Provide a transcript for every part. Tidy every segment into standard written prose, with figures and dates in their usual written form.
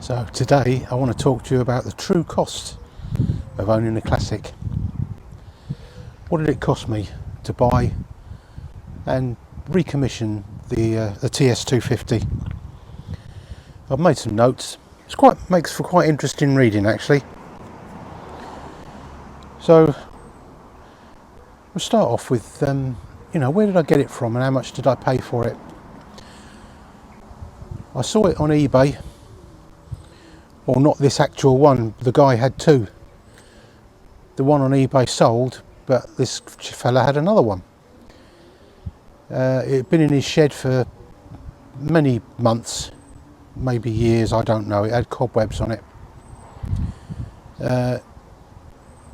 So today I want to talk to you about the true cost of owning a classic. What did it cost me to buy and recommission the TS250? I've made some notes. Makes for quite interesting reading actually. So we'll start off with where did I get it from and how much did I pay for it? I saw it on eBay. Well, not this actual one, the guy had two. The one on eBay sold, but this fella had another one. It had been in his shed for many months, maybe years, I don't know. It had cobwebs on it.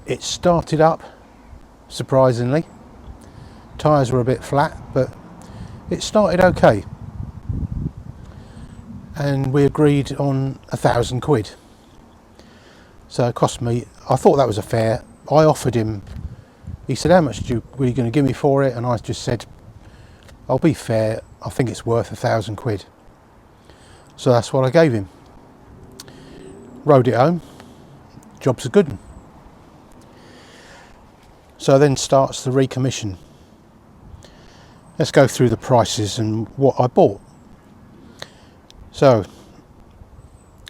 It started up, surprisingly. Tyres were a bit flat, but it started okay. And we agreed on £1,000. So it cost me, I thought that was a fair. I offered him, he said, how much were you going to give me for it? And I just said, I'll be fair, I think it's worth £1,000. So that's what I gave him. Rode it home, job's a good one. So then starts the recommission. Let's go through the prices and what I bought. So,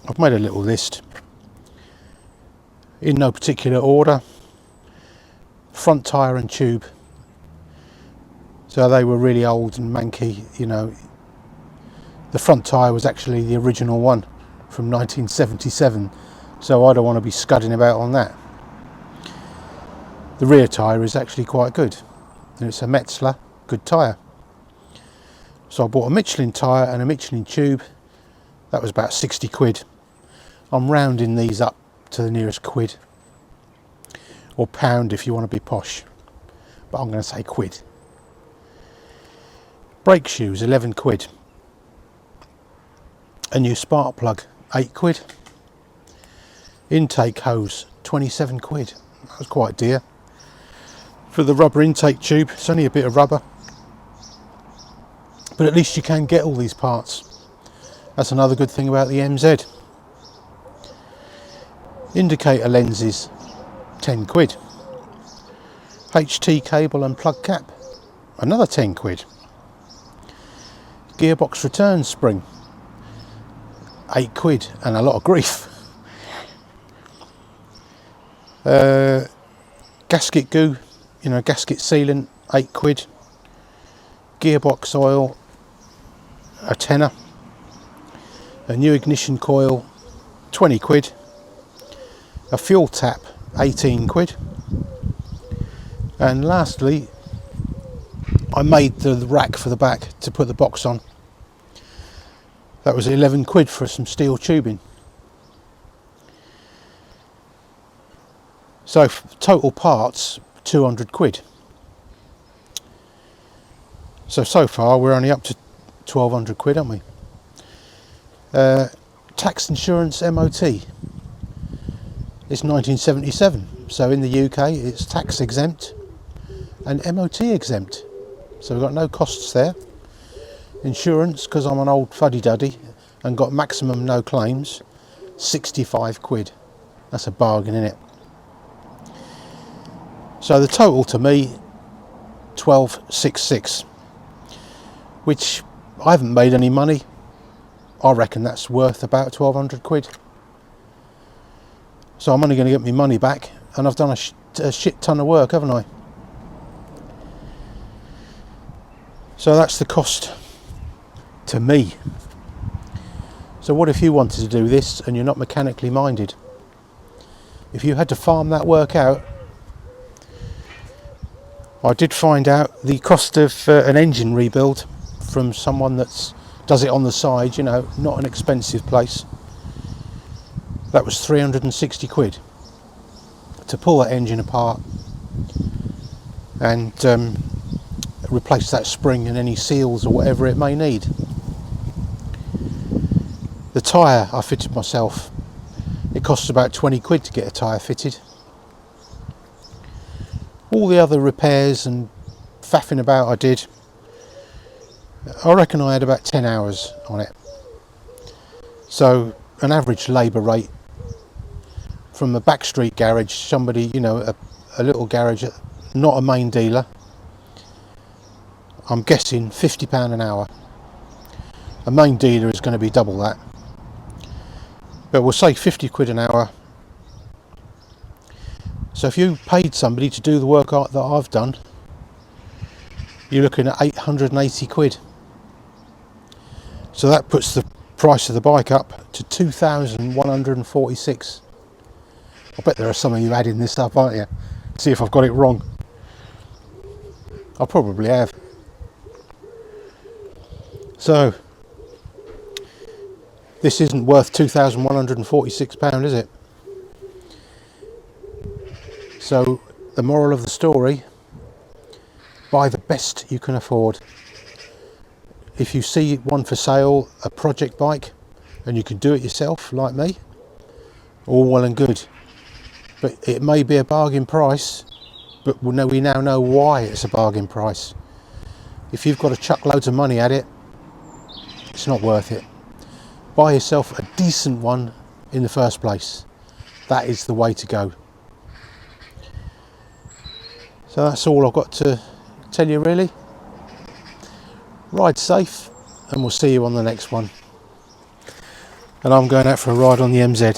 I've made a little list, in no particular order. Front tyre and tube, so they were really old and manky, you know. The front tyre was actually the original one from 1977, so I don't want to be scudding about on that. The rear tyre is actually quite good, and it's a Metzler, good tyre. So I bought a Michelin tyre and a Michelin tube. That was about £60. I'm rounding these up to the nearest quid, or pound if you want to be posh, but I'm going to say quid. Brake shoes, £11. A new spark plug, £8. Intake hose, £27. That was quite dear. For the rubber intake tube, it's only a bit of rubber, but at least you can get all these parts. That's another good thing about the MZ. Indicator lenses, £10. HT cable and plug cap, another £10. Gearbox return spring, £8 and a lot of grief. Gasket goo, gasket sealant, £8. Gearbox oil, a tenner. A new ignition coil, £20. A fuel tap, £18. And lastly, I made the rack for the back to put the box on. That was £11 for some steel tubing. So total parts, £200. So far we're only up to £1,200, aren't we? Tax insurance MOT, it's 1977, so in the UK it's tax exempt and MOT exempt, so we've got no costs there. Insurance, because I'm an old fuddy-duddy and got maximum no claims, £65. That's a bargain, isn't it? So the total to me, 1266, which I haven't made any money. I reckon that's worth about £1,200. So I'm only going to get my money back, and I've done a shit ton of work, haven't I? So that's the cost to me. So what if you wanted to do this and you're not mechanically minded? If you had to farm that work out, I did find out the cost of an engine rebuild from someone that's does it on the side, not an expensive place. That was £360 to pull that engine apart and replace that spring and any seals or whatever it may need. The tyre I fitted myself. It costs about £20 to get a tyre fitted. All the other repairs and faffing about I did, I reckon I had about 10 hours on it. So an average labour rate from a backstreet garage, somebody, you know, a little garage, not a main dealer, I'm guessing £50 an hour. A main dealer is going to be double that, but we'll say 50 quid an hour. So if you paid somebody to do the work that I've done, you're looking at 880 quid. So that puts the price of the bike up to 2,146. I bet there are some of you adding this up, aren't you? See if I've got it wrong. I probably have. So this isn't worth £2,146, is it? So the moral of the story, buy the best you can afford. If you see one for sale, a project bike, and you can do it yourself like me, all well and good. But it may be a bargain price, but we now know why it's a bargain price. If you've got to chuck loads of money at it, it's not worth it. Buy yourself a decent one in the first place. That is the way to go. So that's all I've got to tell you really. Ride safe, and we'll see you on the next one. And I'm going out for a ride on the MZ.